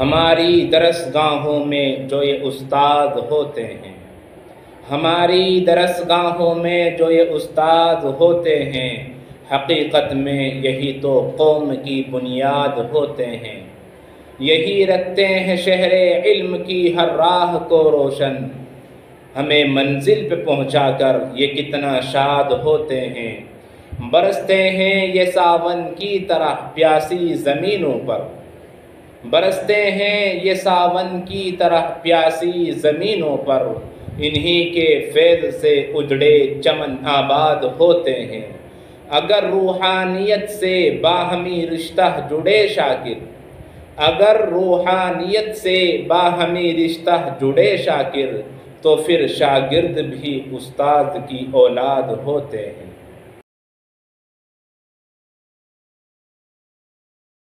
ہماری درسگاہوں میں جو یہ استاد ہوتے ہیں، ہماری درسگاہوں میں جو یہ استاد ہوتے ہیں، حقیقت میں یہی تو قوم کی بنیاد ہوتے ہیں، یہی رکھتے ہیں شہر علم کی ہر راہ کو روشن، ہمیں منزل پہ پہنچا کر یہ کتنا شاد ہوتے ہیں، برستے ہیں یہ ساون کی طرح پیاسی زمینوں پر، برستے ہیں یہ ساون کی طرح پیاسی زمینوں پر، انہی کے فیض سے اجڑے چمن آباد ہوتے ہیں، اگر روحانیت سے باہمی رشتہ جڑے شاکر، اگر روحانیت سے باہمی رشتہ جڑے شاکر، تو پھر شاگرد بھی استاد کی اولاد ہوتے ہیں۔